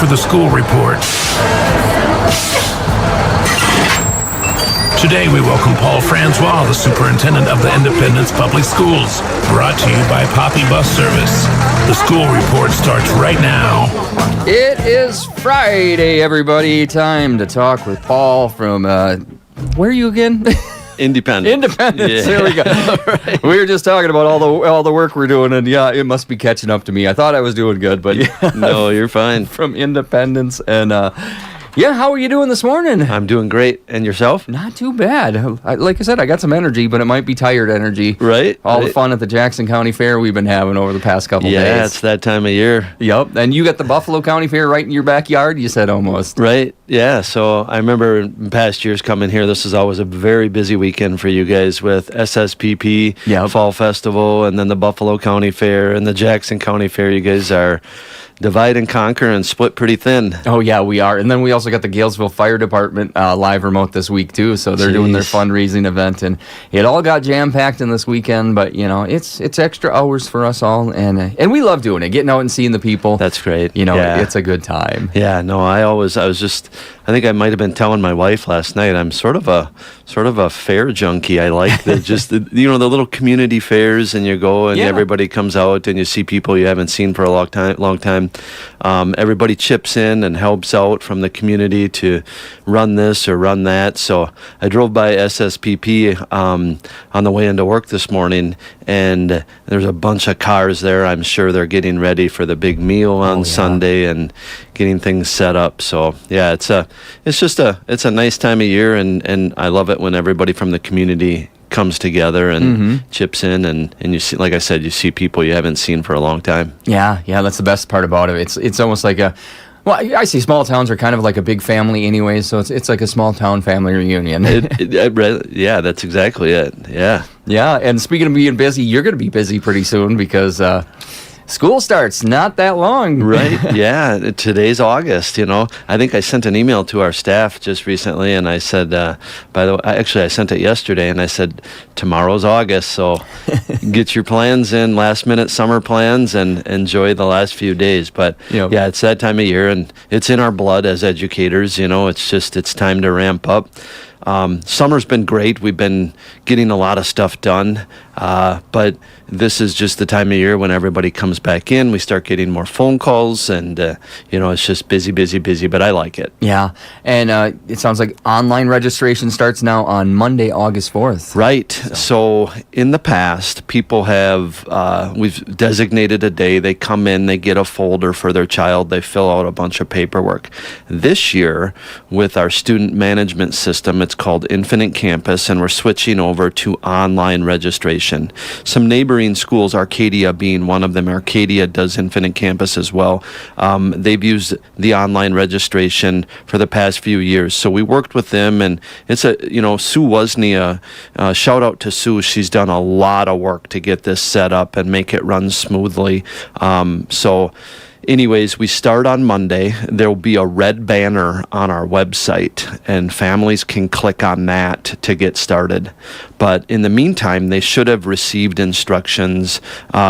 for the school report. Today we welcome Paul Franzwa, the Superintendent of the Independence Public Schools. Brought to you by Poppy Bus Service. The school report starts right now. It is Friday, everybody. Time to talk with Paul from, where are you again? Independence. Yeah. There we go. Right. We were just talking about all the work we're doing, and yeah, it must be catching up to me. I thought I was doing good, but No, you're fine. From Independence, and yeah, how are you doing this morning? I'm doing great. And yourself? Not too bad. Like I said, I got some energy, but it might be tired energy. Right. All the fun at the Jackson County Fair we've been having over the past couple days. Yeah, it's that time of year. Yep. And you got the Buffalo County Fair right in your backyard, you said almost. Right. Yeah. So I remember in past years coming here, this is always a very busy weekend for you guys with SSPP, Fall Festival, and then the Buffalo County Fair and the Jackson County Fair. You guys are divide and conquer and split pretty thin. Oh, yeah, we are. And then we also got the Galesville Fire Department live remote this week, too. So they're doing their fundraising event. And it all got jam-packed in this weekend. But, you know, it's extra hours for us all. And we love doing it, getting out and seeing the people. That's great. You know, it's a good time. Yeah, no, I think I might have been telling my wife last night, I'm sort of a fair junkie. I like the the little community fairs, and you go and everybody comes out and you see people you haven't seen for a long time. Everybody chips in and helps out from the community to run this or run that. So I drove by SSPP on the way into work this morning, and there's a bunch of cars there. I'm sure they're getting ready for the big meal on Sunday and getting things set up. So yeah, it's a nice time of year, and I love it when everybody from the community comes together and chips in, and you see, like I said, you see people you haven't seen for a long time. Yeah, that's the best part about it. It's almost like I see small towns are kind of like a big family anyway, so it's like a small town family reunion. Yeah, that's exactly it. Yeah, and speaking of being busy, you're going to be busy pretty soon because school starts not that long. Right, yeah. Today's August, I think I sent an email to our staff just recently, and I said, by the way, actually I sent it yesterday, and I said, tomorrow's August, so get your plans in, last-minute summer plans, and enjoy the last few days. But, yeah, it's that time of year, and it's in our blood as educators, it's time to ramp up. Summer's been great. We've been getting a lot of stuff done, but this is just the time of year when everybody comes back in. We start getting more phone calls, and it's just busy, but I like it. Yeah, and it sounds like online registration starts now on Monday, August 4th. Right. So in the past, people have, we've designated a day. They come in, they get a folder for their child, they fill out a bunch of paperwork. This year, with our student management system, it's called Infinite Campus, and we're switching over to online registration. Some neighboring schools, Arcadia being one of them, Arcadia does Infinite Campus as well. They've used the online registration for the past few years, so we worked with them, and it's Sue Woznia, shout out to Sue. She's done a lot of work to get this set up and make it run smoothly. Anyways, we start on Monday. There will be a red banner on our website, and families can click on that to get started. But in the meantime, they should have received instructions.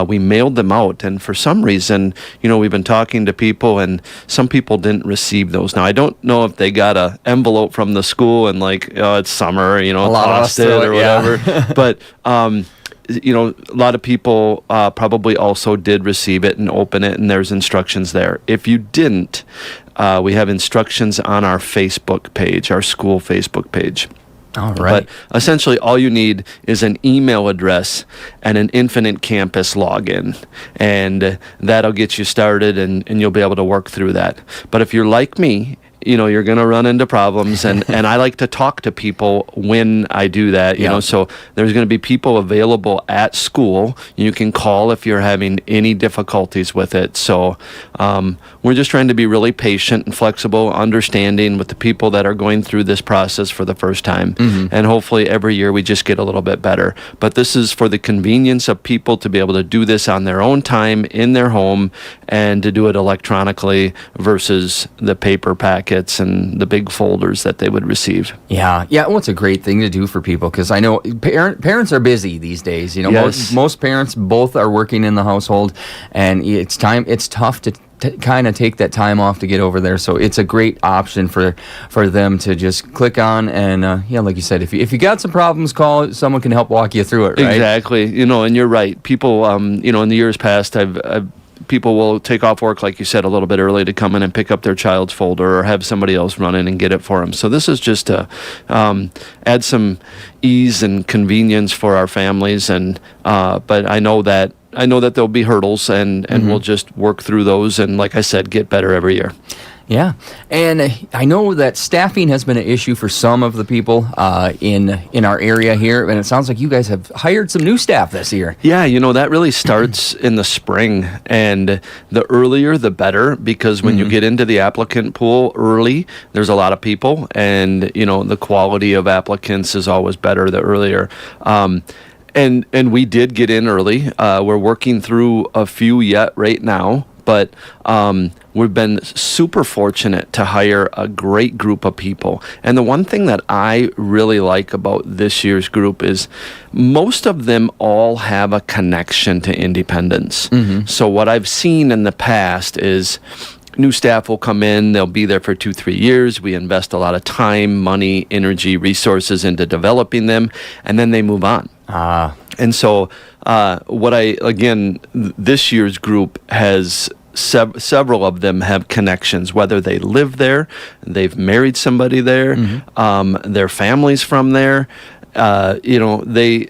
We mailed them out, and for some reason, we've been talking to people, and some people didn't receive those. Now, I don't know if they got an envelope from the school and it's summer, tossed it or whatever. But a lot of people probably also did receive it and open it, and there's instructions there. If you didn't, we have instructions on our Facebook page, our school Facebook page. All right. But essentially, all you need is an email address and an Infinite Campus login, and that'll get you started, and you'll be able to work through that. But if you're like me, you're going to run into problems, and I like to talk to people when I do that, so there's going to be people available at school. You can call if you're having any difficulties with it. So we're just trying to be really patient and flexible, understanding with the people that are going through this process for the first time. And hopefully every year we just get a little bit better. But this is for the convenience of people to be able to do this on their own time in their home, and to do it electronically versus the paper packets and the big folders that they would receive. Yeah. Well, it's a great thing to do for people, because I know parents are busy these days. Yes. Most parents both are working in the household, and it's tough to kind of take that time off to get over there. So it's a great option for them to just click on and like you said, if you got some problems, call it. Someone can help walk you through it. Right? Exactly. And you're right. People, in the years past, people will take off work, like you said, a little bit early to come in and pick up their child's folder or have somebody else run in and get it for them. So this is just to add some ease and convenience for our families. And but I know that there'll be hurdles, and we'll just work through those. And like I said, get better every year. Yeah, and I know that staffing has been an issue for some of the people in our area here, and it sounds like you guys have hired some new staff this year. Yeah, that really starts in the spring, and the earlier the better, because when you get into the applicant pool early, there's a lot of people, and the quality of applicants is always better the earlier. And we did get in early. We're working through a few yet right now, but we've been super fortunate to hire a great group of people. And the one thing that I really like about this year's group is most of them all have a connection to Independence. So what I've seen in the past is new staff will come in, they'll be there for 2-3 years. We invest a lot of time, money, energy, resources into developing them, and then they move on. And so this year's group has several of them have connections, whether they live there, they've married somebody there, their family's from there. They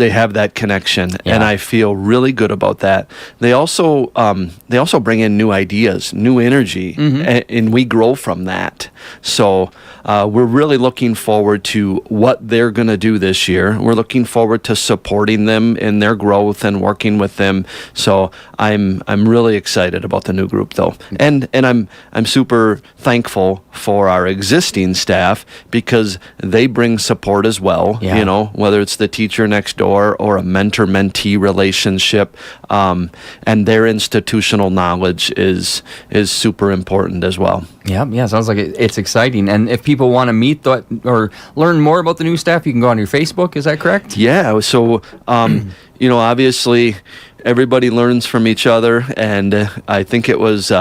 have that connection, and I feel really good about that. They also bring in new ideas, new energy, and we grow from that. So we're really looking forward to what they're going to do this year. We're looking forward to supporting them in their growth and working with them. So I'm really excited about the new group, though, and I'm super thankful for our existing staff because they bring support as well. Whether it's the teacher next door or a mentor-mentee relationship, and their institutional knowledge is super important as well. Yeah, sounds like it's exciting. And if people want to meet or learn more about the new staff, you can go on your Facebook. Is that correct? Yeah. So, obviously, everybody learns from each other, and I think it was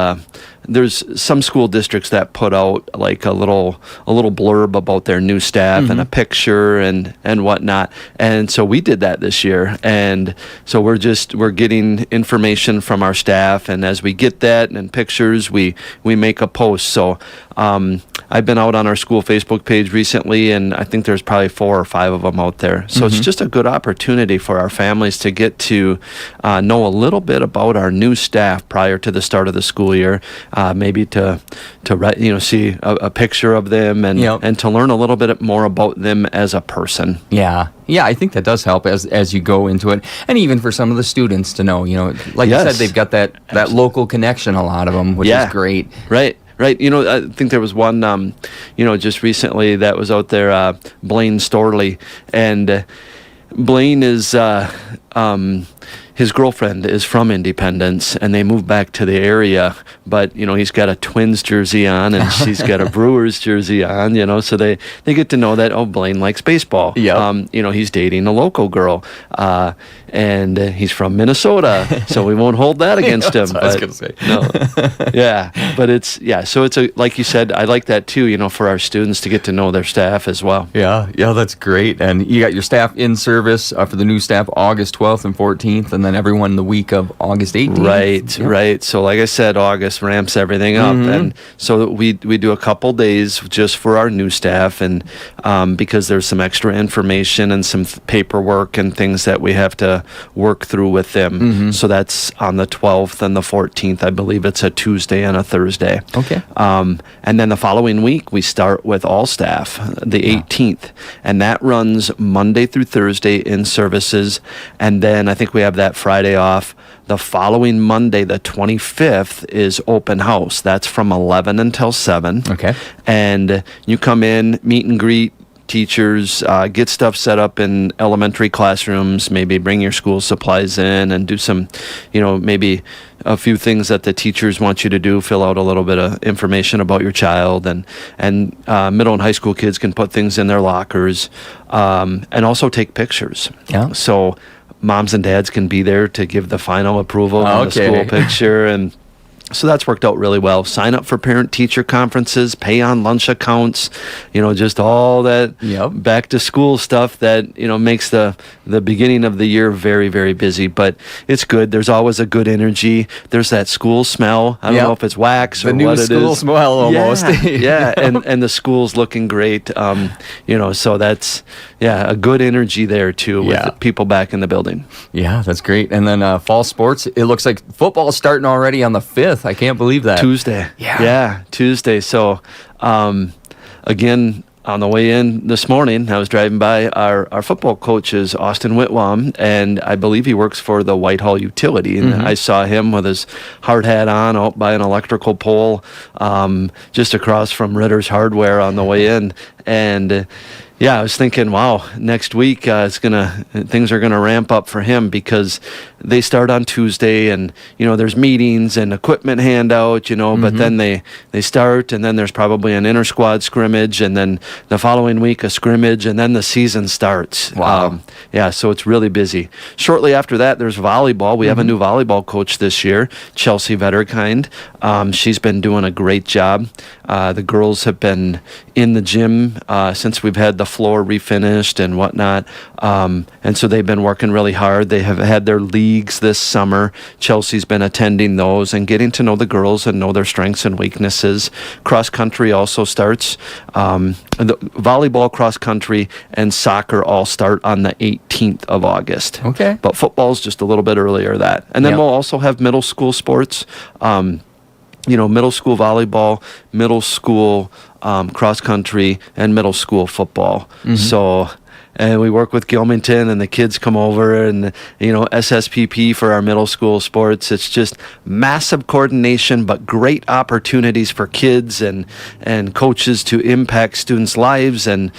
there's some school districts that put out like a little blurb about their new staff and a picture and whatnot, and so we did that this year, and so we're getting information from our staff, and as we get that and pictures, we make a post. So I've been out on our school Facebook page recently, and I think there's probably 4 or 5 of them out there. So it's just a good opportunity for our families to get to know a little bit about our new staff prior to the start of the school year. Maybe to see a picture of them and to learn a little bit more about them as a person. Yeah, I think that does help as you go into it, and even for some of the students to know, like you said, they've got that local connection. A lot of them, which is great. Right. I think there was one, just recently that was out there, Blaine Storley, and Blaine is. His girlfriend is from Independence, and they moved back to the area, but, he's got a Twins jersey on, and she's got a Brewers jersey on, so they get to know that, Blaine likes baseball. He's dating a local girl, and he's from Minnesota, so we won't hold that against him. That's what I was going to say. No. So it's like you said, I like that too, for our students to get to know their staff as well. Yeah, that's great. And you got your staff in service for the new staff August 12th and 14th, and then everyone the week of August 18th. Right. So like I said, August ramps everything up, and so we do a couple days just for our new staff, and because there's some extra information and some paperwork and things that we have to work through with them. So that's on the 12th and the 14th. I believe it's a Tuesday and a Thursday. Okay. And then the following week, we start with all staff, the 18th, and that runs Monday through Thursday in services, and then I think we have that Friday off. The following Monday, the 25th, is open house. That's from 11 until 7. Okay. And you come in, meet and greet teachers, get stuff set up in elementary classrooms, maybe bring your school supplies in and do some, maybe a few things that the teachers want you to do, fill out a little bit of information about your child, and middle and high school kids can put things in their lockers, and also take pictures. Yeah. So moms and dads can be there to give the final approval on the school picture, and So that's worked out really well. Sign up for parent-teacher conferences, pay on lunch accounts, just all that back-to-school stuff that, makes the beginning of the year very, very busy. But it's good. There's always a good energy. There's that school smell. I don't know if it's wax or what it is. The new school smell almost. Yeah, and the school's looking great. So that's, a good energy there, too, with people back in the building. Yeah, that's great. And then fall sports, it looks like football's starting already on the 5th. I can't believe that. Tuesday. Yeah, Tuesday. So, again, on the way in this morning, I was driving by. Our football coach is Austin Whitwam, and I believe he works for the Whitehall Utility. And I saw him with his hard hat on out by an electrical pole just across from Ritter's Hardware on the way in. And I was thinking, wow, next week things are gonna ramp up for him because they start on Tuesday, and there's meetings and equipment handout, but then they start, and then there's probably an inter squad scrimmage, and then the following week a scrimmage, and then the season starts. Wow. So it's really busy. Shortly after that, there's volleyball. We have a new volleyball coach this year, Chelsea Vetterkind. She's been doing a great job. The girls have been in the gym since we've had the floor refinished and whatnot, and so they've been working really hard. They have had their leagues this summer. Chelsea's been attending those and getting to know the girls and know their strengths and weaknesses. Cross country also starts. The volleyball, cross country, and soccer all start on the 18th of August. Okay. But football's just a little bit earlier that. And then we'll also have middle school sports. Middle school volleyball, middle school cross country, and middle school football. So, and we work with Gilmington, and the kids come over, and SSPP for our middle school sports. It's just massive coordination, but great opportunities for kids and coaches to impact students' lives, and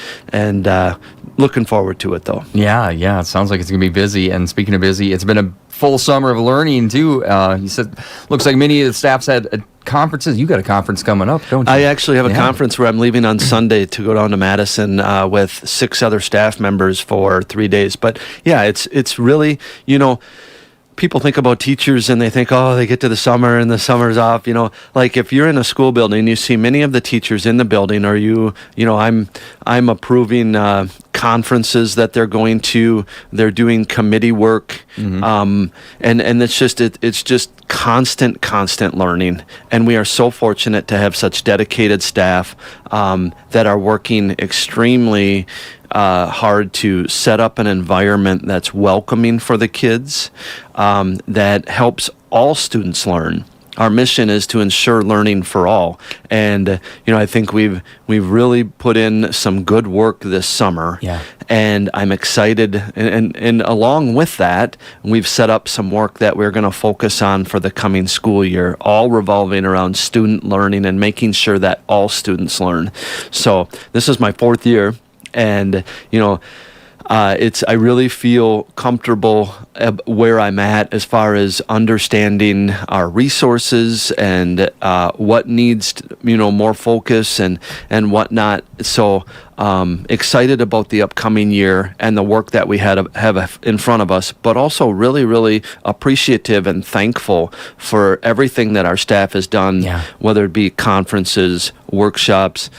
looking forward to it though. Yeah. It sounds like it's gonna be busy. And speaking of busy, it's been a full summer of learning too. You said looks like many of the staffs had conferences. You got a conference coming up, don't you? I actually have a conference where I'm leaving on Sunday to go down to Madison with 6 other staff members for 3 days. But it's really, people think about teachers and they think, oh, they get to the summer and the summer's off. Like if you're in a school building, you see many of the teachers in the building, or I'm approving conferences that they're going to. They're doing committee work, and it's just constant learning. And we are so fortunate to have such dedicated staff that are working extremely hard to set up an environment that's welcoming for the kids, that helps all students learn. Our mission is to ensure learning for all, and I think we've really put in some good work this summer. And I'm excited, and along with that, we've set up some work that we're going to focus on for the coming school year, all revolving around student learning and making sure that all students learn. So this is my 4th year, and I really feel comfortable where I'm at as far as understanding our resources and what needs more focus and whatnot. So excited about the upcoming year and the work that we have in front of us, but also really, really appreciative and thankful for everything that our staff has done, whether it be conferences, workshops,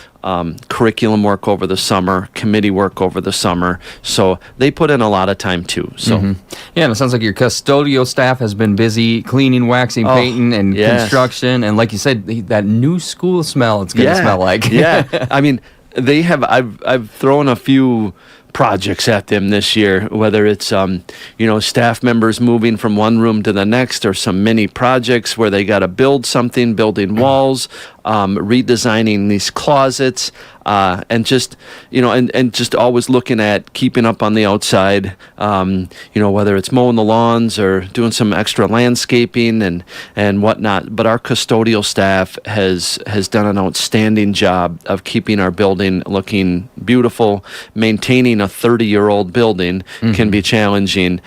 curriculum work over the summer, committee work over the summer. So they put in a lot of time too. So and it sounds like your custodial staff has been busy cleaning, waxing, painting, and construction. And like you said, that new school smell it's going to smell like. I mean, they have. I've thrown a few projects at them this year, whether it's staff members moving from one room to the next, or some mini projects where they got to build something, building walls, redesigning these closets, and just and just always looking at keeping up on the outside, whether it's mowing the lawns or doing some extra landscaping and whatnot. But our custodial staff has done an outstanding job of keeping our building looking beautiful, maintaining a 30-year-old building can be challenging.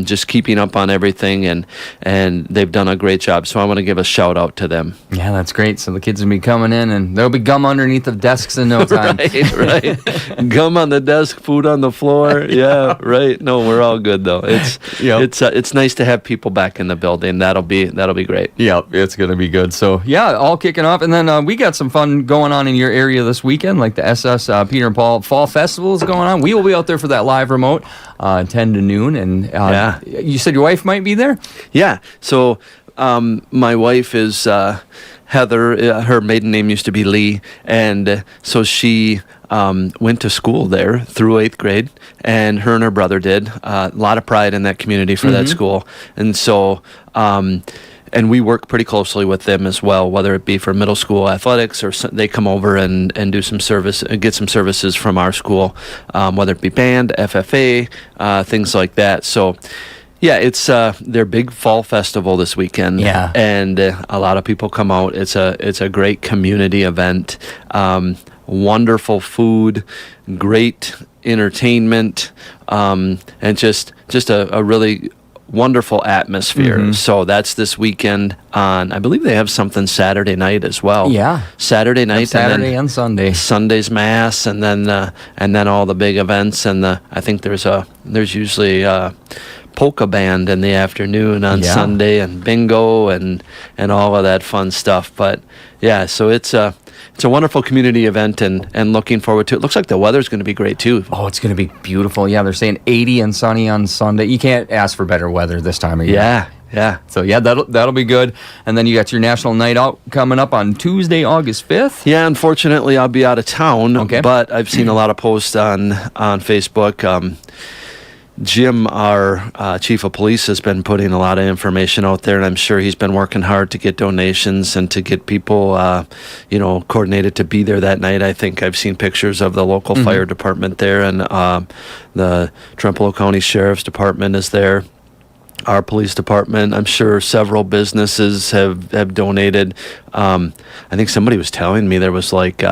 Just keeping up on everything, and they've done a great job. So I want to give a shout out to them. Yeah, that's great. So the kids will be coming in, and there'll be gum underneath the desks in no time. Right. Gum on the desk, food on the floor. Yeah, right. No, we're all good though. It's nice to have people back in the building. That'll be great. Yep, it's going to be good. So, yeah, all kicking off. And then we got some fun going on in your area this weekend, like the SS Peter and Paul Fall Festival is going on. We will be out there for that live remote, 10 to noon. And you said your wife might be there? Yeah. So my wife is Heather. Her maiden name used to be Lee. And so she went to school there through 8th grade, and her brother did. A lot of pride in that community for that school. And so, and we work pretty closely with them as well, whether it be for middle school athletics or they come over and do some service, get some services from our school, whether it be band, FFA, things like that. So, yeah, it's their big fall festival this weekend. Yeah. And a lot of people come out. It's a great community event. Wonderful food, great entertainment, and just a really wonderful atmosphere. So that's this weekend on, I believe they have something Saturday night as well. Yeah. Saturday night. Saturday and Sunday. Sunday's mass, and then all the big events, and I think there's usually polka band in the afternoon on Sunday, and bingo and all of that fun stuff. But yeah, so it's a wonderful community event, and looking forward to it. Looks like the weather's going to be great too. Oh, it's going to be beautiful. Yeah, they're saying 80 and sunny on Sunday. You can't ask for better weather this time of year. Yeah. So yeah, that'll be good. And then you got your National Night Out coming up on Tuesday, August 5th. Yeah, unfortunately I'll be out of town. Okay. But I've seen a lot of posts on Facebook. Jim, our chief of police, has been putting a lot of information out there, and I'm sure he's been working hard to get donations and to get people, coordinated to be there that night. I think I've seen pictures of the local fire department there, and the Trempealeau County Sheriff's Department is there. Our police department, I'm sure several businesses have donated. I think somebody was telling me there was like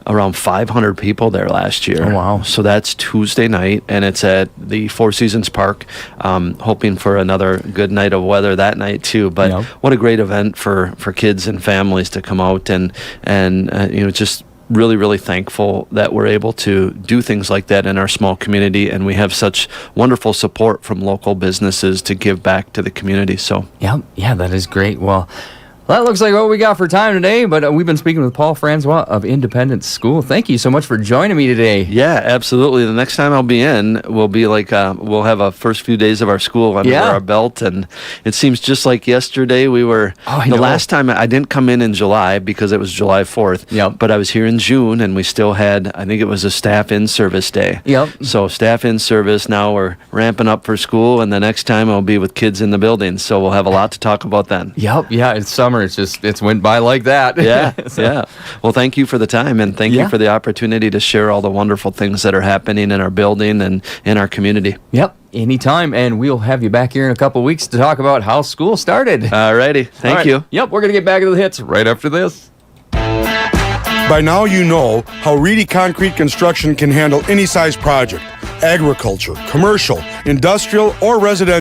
around 500 people there last year. Oh, wow. So that's Tuesday night, and it's at the Four Seasons Park. Hoping for another good night of weather that night too. But what a great event for kids and families to come out and just really, really thankful that we're able to do things like that in our small community, and we have such wonderful support from local businesses to give back to the community. So yeah, that is great. Well, that looks like what we got for time today, but we've been speaking with Paul Franzwa of Independence School. Thank you so much for joining me today. Yeah, absolutely. The next time I'll be in, we'll be like, we'll have a first few days of our school under our belt, and it seems just like yesterday we were, last time I didn't come in July because it was July 4th, but I was here in June, and we still had, I think it was a staff in-service day. So staff in-service, now we're ramping up for school, and the next time I'll be with kids in the building, so we'll have a lot to talk about then. Yeah, it's summer. It's went by like that. Yeah. Well, thank you for the time, and thank you for the opportunity to share all the wonderful things that are happening in our building and in our community. Anytime, and we'll have you back here in a couple of weeks to talk about how school started. All righty. Thank you. We're going to get back to the hits right after this. By now you know how Reedy Concrete Construction can handle any size project, agriculture, commercial, industrial, or residential.